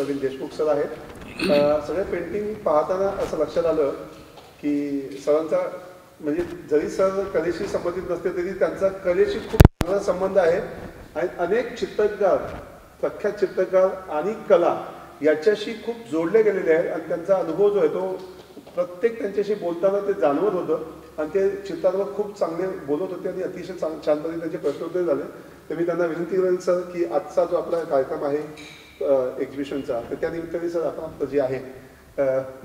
Pravin Deshmukh sir आहेत. सगळे painting पाहताना असं लक्षात आलं की सरांचा म्हणजे जरी सर कलेशी संबंधित नसते तरी त्यांचा कलेशी खूप चांगला संबंध आहे आणि अनेक चित्रकार, प्रख्यात चित्रकार आणि कला याच्याशी खूप जोडले गेलेले आहेत आणि त्यांचा अनुभव जो आहे तो प्रत्येक त्यांच्याशी बोलताना ते जाणवत होतं आणि ते चित्रांवर खूप चांगले बोलत होते आणि अतिशय छान पद्धतीने त्यांचे प्रश्नोत्तर झाले. तर मी त्यांना विनंती करेन सर की आजचा जो आपला कार्यक्रम आहे एक्झिबिशनचा तर त्या निमित्ताने सर आपण आपलं जे आहे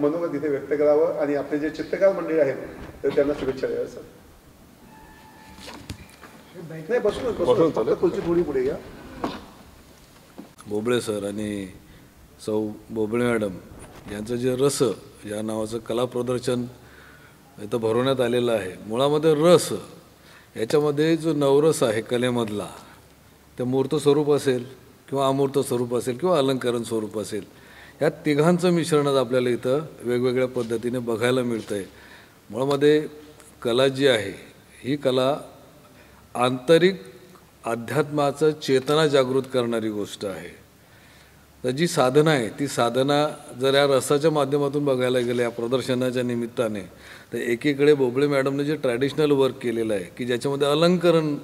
मनोगत इथे व्यक्त करावं आणि आपले जे चित्रकार मंडळी आहेत तर त्यांना शुभेच्छा द्याव्या सर. नाही बसून फक्त खुर्ची थोडी पुढे घ्या. बोबळे सर आणि सौ बोबळे मॅडम यांचं जे रस या नावाचं कला प्रदर्शन इथं भरवण्यात आलेलं आहे. मुळामध्ये रस याच्यामध्ये जो नवरस आहे कलेमधला ते मूर्त स्वरूप असेल किंवा अमूर्त स्वरूप असेल किंवा अलंकरण स्वरूप असेल या तिघांचं मिश्रणच आपल्याला इथं वेगवेगळ्या पद्धतीने बघायला मिळतं आहे. मुळामध्ये कला जी आहे ही कला आंतरिक अध्यात्माचं चेतना जागृत करणारी गोष्ट आहे. तर जी साधना आहे ती साधना जर या रसाच्या माध्यमातून बघायला गेलं या प्रदर्शनाच्या निमित्ताने तर एकीकडे बोबळे मॅडमने जे ट्रॅडिशनल वर्क केलेलं आहे की ज्याच्यामध्ये अलंकरण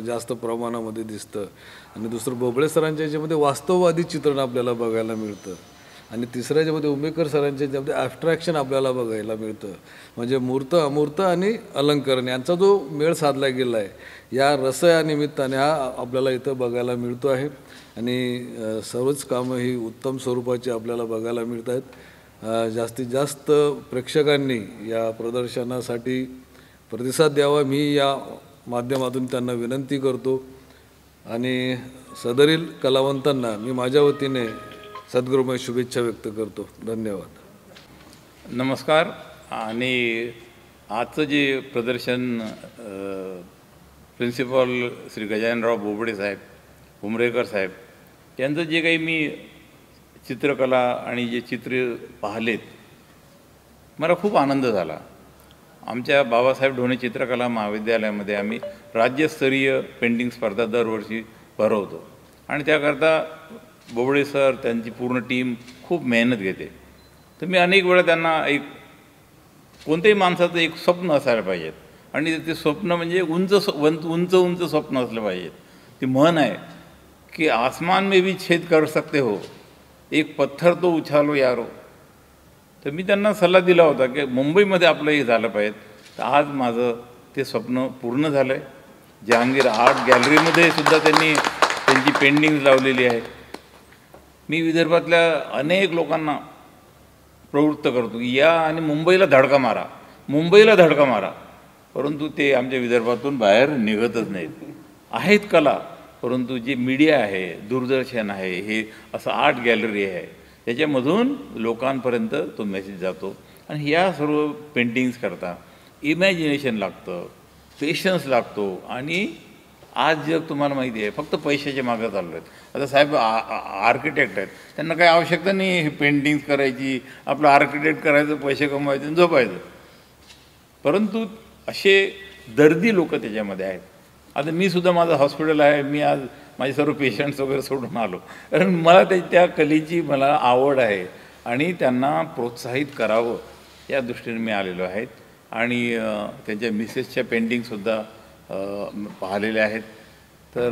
जास्त प्रमाणामध्ये दिसतं आणि दुसरं बोबळे सरांच्या याच्यामध्ये वास्तववादी चित्रण आपल्याला बघायला मिळतं आणि तिसऱ्या याच्यामध्ये उंबेकर सरांच्या याच्यामध्ये ॲब्स्ट्रॅक्शन आपल्याला बघायला मिळतं. म्हणजे मूर्त अमूर्त आणि अलंकरण यांचा जो मेळ साधला गेला आहे या रस या निमित्ताने हा आपल्याला इथं बघायला मिळतो आहे आणि सर्वच कामं ही उत्तम स्वरूपाची आपल्याला बघायला मिळत आहेत. जास्तीत जास्त प्रेक्षकांनी या प्रदर्शनासाठी प्रतिसाद द्यावा मी या माध्यमातून त्यांना विनंती करतो आणि सदरील कलावंतांना मी माझ्या वतीने सद्गुरुमय शुभेच्छा व्यक्त करतो. धन्यवाद. नमस्कार. आणि आजचं जे प्रदर्शन प्रिन्सिपल श्री गजाननराव बोबडे साहेब, उमरेकर साहेब यांचं जे काही मी चित्रकला आणि जे चित्र पाहिलेत मला खूप आनंद झाला. आमच्या बाबासाहेब ढोणे चित्रकला महाविद्यालयामध्ये आम्ही राज्यस्तरीय पेंटिंग स्पर्धा दरवर्षी भरवतो आणि त्याकरता बोबडे सर त्यांची पूर्ण टीम खूप मेहनत घेते. तर मी अनेक वेळा त्यांना कोणत्याही माणसाचं एक स्वप्न असायला पाहिजेत आणि ते स्वप्न म्हणजे उंच उंच स्वप्न असलं पाहिजेत. ती म्हण आहे की आसमान में भी छेद कर सकते हो, एक पत्थर तो उछालो यारो. तर मी त्यांना सल्ला दिला होता की मुंबईमध्ये आपलं हे झालं पाहिजे. तर आज माझं ते स्वप्न पूर्ण झालं आहे. जहांगीर आर्ट गॅलरीमध्ये सुद्धा त्यांची पेंटिंग्स लावलेली आहे. मी विदर्भातल्या अनेक लोकांना प्रवृत्त करतो की या आणि मुंबईला धडका मारा, परंतु ते आमच्या विदर्भातून बाहेर निघतच नाहीत. आहेत कला, परंतु जे मीडिया आहे, दूरदर्शन आहे, हे असं आर्ट गॅलरी आहे त्याच्यामधून लोकांपर्यंत तो मेसेज जातो. आणि या सर्व पेंटिंग्स करता इमॅजिनेशन लागतं, पेशन्स लागतो आणि आज जग तुम्हाला माहिती आहे फक्त पैशाच्या मागं चाललो आहेत. आता साहेब आर्किटेक्ट आहेत, त्यांना काही आवश्यकता नाही हे पेंटिंग्स करायची, आपलं आर्किटेक्ट करायचं, पैसे कमवायचे आणि झोपायचं. परंतु असे दर्दी लोक त्याच्यामध्ये आहेत. आता मी सुद्धा माझं हॉस्पिटल आहे, मी आज माझे सर्व पेशंट्स वगैरे सोडून आलो कारण मला त्या कलेची मला आवड आहे आणि त्यांना प्रोत्साहित करावं या दृष्टीने मी आलेलो आहे. आणि त्यांच्या मिसेसच्या पेंटिंगसुद्धा पाहिलेल्या आहेत. तर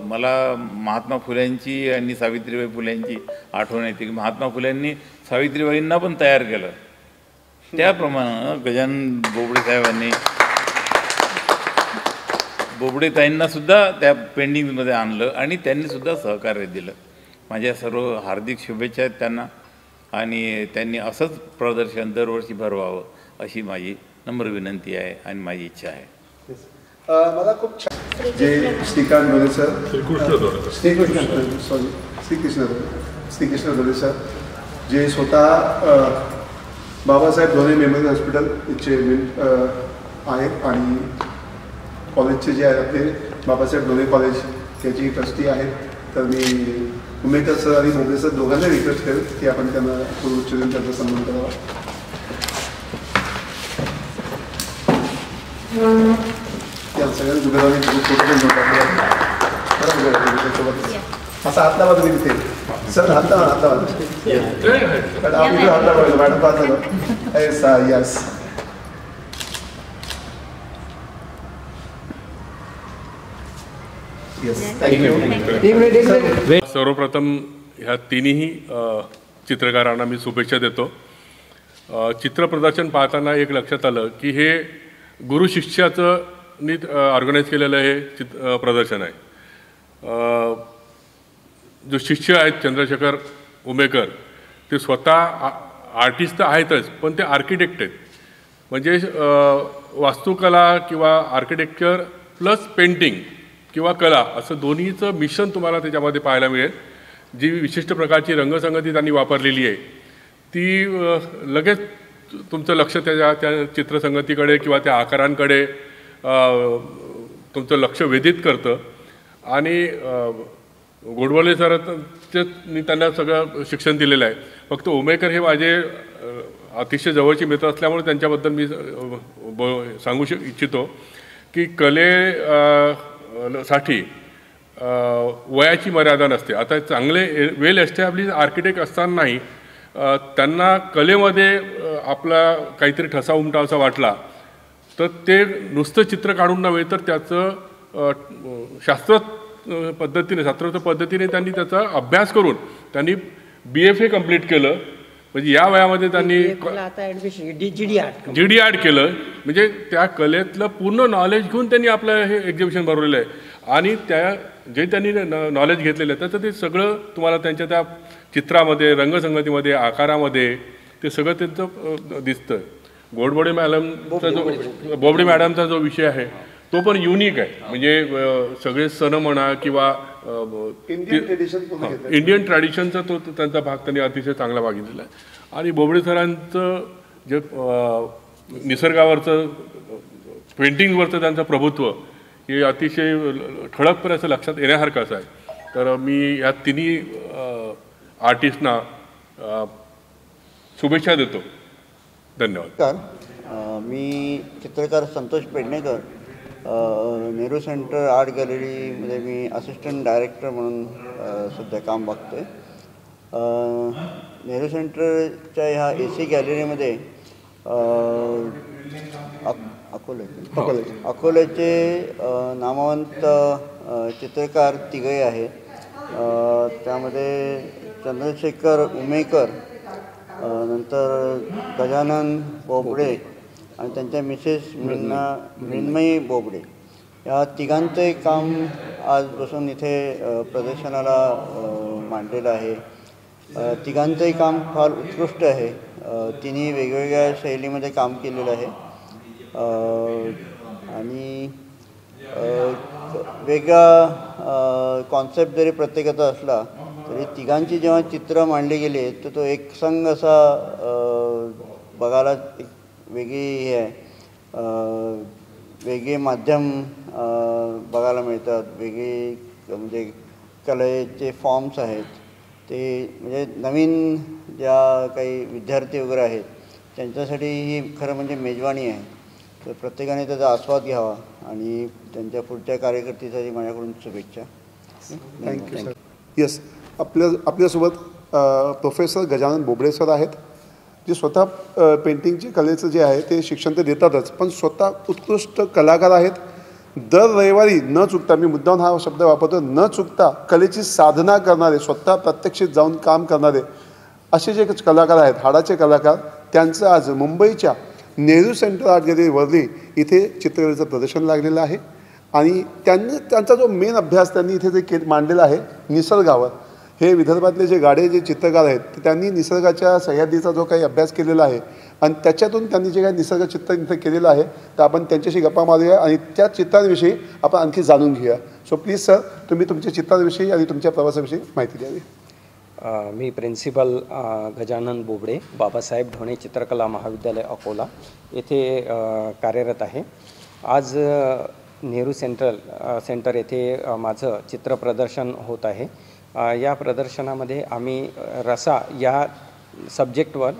मला महात्मा फुल्यांची आणि सावित्रीबाई फुल्यांची आठवण येते की महात्मा फुल्यांनी सावित्रीबाईंना पण तयार केलं. त्याप्रमाणे गजानन बोबडे साहेबांनी बोबडेताईंनासुद्धा त्या पेंटिंगमध्ये आणलं आणि त्यांनीसुद्धा सहकार्य दिलं. माझ्या सर्व हार्दिक शुभेच्छा आहेत त्यांना आणि त्यांनी असंच प्रदर्शन दरवर्षी भरवावं अशी माझी नम्र विनंती आहे आणि माझी इच्छा आहे. मला खूप छान जे श्रीकांत डोले सर, श्रीकृष्ण डोले सर जे स्वतः बाबासाहेब ढोणे मेमोरियल हॉस्पिटलचे आहेत आणि कॉलेजचे जे आहे आपले बाबासाहेब ढोणे कॉलेज त्याची ट्रस्टी आहेत. तर मी उमेदवार सर आणि बोबडे सर दोघांना रिक्वेस्ट करेन की आपण त्यांना पूर्वोच्चारण त्यांचा सन्मान करावा. त्या सगळ्या जुगराने फोटो पण नव्हता असा आतला बाजू तिथे सर हाता मॅडम पाहता यस. सर्वप्रथम ह्या तिन्ही चित्रकारांना मी शुभेच्छा देतो. चित्र प्रदर्शन पाहताना एक लक्षात आलं की हे गुरु शिष्याचं नीट ऑर्गनाईज केलेलं हे प्रदर्शन आहे. जो शिष्य आहेत चंद्रशेखर उमेकर ते स्वतः आर्टिस्ट तर आहेतच, पण ते आर्किटेक्ट आहेत. म्हणजे वास्तुकला किंवा आर्किटेक्चर प्लस पेंटिंग किंवा कला असं दोन्हीचं मिश्रण तुम्हाला त्याच्यामध्ये पाहायला मिळेल. जी विशिष्ट प्रकारची रंगसंगती त्यांनी वापरलेली आहे ती लगेच तुमचं लक्ष त्या चित्रसंगतीकडे किंवा त्या आकारांकडे तुमचं लक्ष वेधित करतं. आणि गोडबोले सरांचं मी त्यांना सगळं शिक्षण दिलेलं आहे. फक्त उमेकर हे माझे अतिशय जवळचे मित्र असल्यामुळे त्यांच्याबद्दल मी सांगू इच्छितो की साठी वयाची मर्यादा नसते. आता चांगले वेल एस्टॅब्लिश आर्किटेक्ट असतानाही त्यांना कलेमध्ये आपला काहीतरी ठसा उमटावासा वाटला तर ते नुसतं चित्र काढून नव्हे तर त्याचं शास्त्रोक्त पद्धतीने त्यांनी त्याचा अभ्यास करून त्यांनी BFA कंप्लीट केलं. म्हणजे या वयामध्ये त्यांनी GD आर्ट केलं. म्हणजे त्या कलेतलं पूर्ण नॉलेज घेऊन त्यांनी आपलं हे एक्झिबिशन भरवलेलं आहे. आणि त्या जे त्यांनी नॉलेज घेतलेलं आहे त्याचं ते सगळं तुम्हाला त्यांच्या त्या चित्रामध्ये रंगसंगतीमध्ये आकारामध्ये ते सगळं त्यांचं दिसतं. बोबडे मॅडमचा जो विषय आहे तो पण युनिक आहे. म्हणजे सगळे सण म्हणा किंवा इंडियन ट्रॅडिशनचा तो त्यांचा भाग त्यांनी अतिशय चांगला बघितलेला आहे. आणि बोबडे सरांचं जे निसर्गावरचं पेंटिंगवरचं त्यांचं प्रभुत्व हे अतिशय ठळकपणे असं लक्षात येण्यासारखं असं आहे. तर मी या तिन्ही आर्टिस्टना शुभेच्छा देतो. धन्यवाद. मी चित्रकार संतोष पेडणेकर, नेहरू सेंटर आर्ट गॅलरीमध्ये मी असिस्टंट डायरेक्टर म्हणून सध्या काम बघतोय. नेहरू सेंटरच्या ह्या AC गॅलरीमध्ये अकोल्याचे नामवंत चित्रकार तिघे आहेत. त्यामध्ये चंद्रशेखर उमेकर, नंतर गजानन बोबडे आणि त्यांच्या मिसेस मृण्मयी बोबडे या तिघांचंही काम आज बसून इथे प्रदर्शनाला मांडलेलं आहे. तिघांचंही काम फार उत्कृष्ट आहे. तिन्ही वेगवेगळ्या शैलीमध्ये काम केलेलं आहे. आणि वेगळा कॉन्सेप्ट जरी प्रत्येकाचा असला तरी तिघांची जेव्हा चित्र मांडली गेली तर तो एकसंग असा बघायला एक वेगळी हे आहे. वेगळे माध्यम बघायला मिळतात. वेगळे म्हणजे कलेचे फॉर्म्स आहेत ते म्हणजे नवीन ज्या काही विद्यार्थी वगैरे आहेत त्यांच्यासाठी ही खरं म्हणजे मेजवानी आहे. तर प्रत्येकाने त्याचा आस्वाद घ्यावा आणि त्यांच्या पुढच्या कार्यकर्तेसाठी माझ्याकडून शुभेच्छा. Thank you sir. येस, आपल्यासोबत प्रोफेसर गजानन बोबडे सर आहेत जे स्वतः पेंटिंगची कलेचं जे आहे ते शिक्षण ते देतातच, पण स्वतः उत्कृष्ट कलाकार आहेत. दर रविवारी न चुकता, मी मुद्दाम हा शब्द वापरतो, न चुकता कलेची साधना करणारे, स्वतः प्रत्यक्षित जाऊन काम करणारे असे जे कलाकार आहेत, हाडाचे कलाकार, त्यांचं आज मुंबईच्या Nehru centre art gallery Worli इथे चित्रकलेचं प्रदर्शन लागलेलं आहे. आणि त्यांचा जो मेन अभ्यास त्यांनी इथे जे मांडलेला आहे निसर्गावर, हे विदर्भातले जे गाडे जे चित्रकार आहेत तर त्यांनी निसर्गाच्या सह्याद्रीचा जो काही अभ्यास केलेला आहे आणि त्याच्यातून त्यांनी जे काही निसर्ग चित्र इथं केलेलं आहे तर आपण त्यांच्याशी गप्पा मारूया आणि त्या चित्रांविषयी आपण आणखी जाणून घेऊया. सो प्लीज सर, तुम्ही तुमच्या चित्रांविषयी आणि तुमच्या प्रवासाविषयी माहिती द्यावी. मी प्रिन्सिपल गजानन बोबडे, बाबासाहेब ढोणे चित्रकला महाविद्यालय अकोला येथे कार्यरत आहे. आज नेहरू सेंटर येथे माझं चित्र प्रदर्शन होत आहे. या प्रदर्शनामध्ये आम्ही रसा या सब्जेक्टवर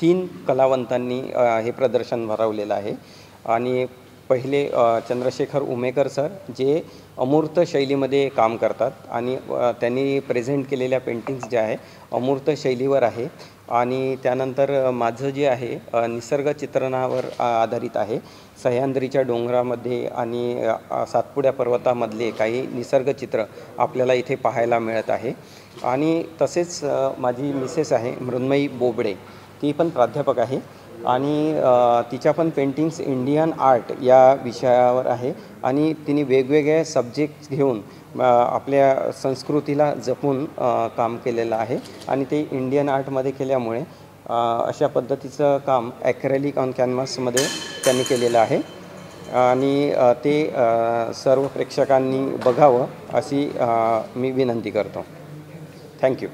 3 कलावंतांनी हे प्रदर्शन भरवलेलं आहे. आणि पहिले चंद्रशेखर उमेकर सर, जे अमूर्त शैलीमध्ये काम करतात आणि त्यांनी प्रेझेंट केलेल्या पेंटिंग्स ज्या आहे अमूर्त शैलीवर आहे. आणि त्यानंतर माझं जे आहे निसर्ग चित्रणावर आधारित आहे. सह्याद्रीच्या डोंगरामध्ये आणि सातपुड्या पर्वतामधले काही निसर्गचित्र आपल्याला इथे पाहायला मिळत आहे. आणि तसेच माझी मिसेस आहे मृण्मयी बोबडे, ती पण प्राध्यापक आहे आणि तिच्या पण पेंटिंग्स इंडियन आर्ट या विषयावर आहे आणि तिने वेगवेगळे सब्जेक्ट्स घेऊन आपल्या संस्कृतीला जपून काम केलेलं आहे आणि ते इंडियन आर्टमध्ये केल्यामुळे अशा पद्धतीचं काम ॲक्रेलिक ऑन कॅनव्हासमध्ये त्यांनी केलेलं आहे आणि ते सर्व प्रेक्षकांनी बघावं अशी मी विनंती करतो. थँक्यू.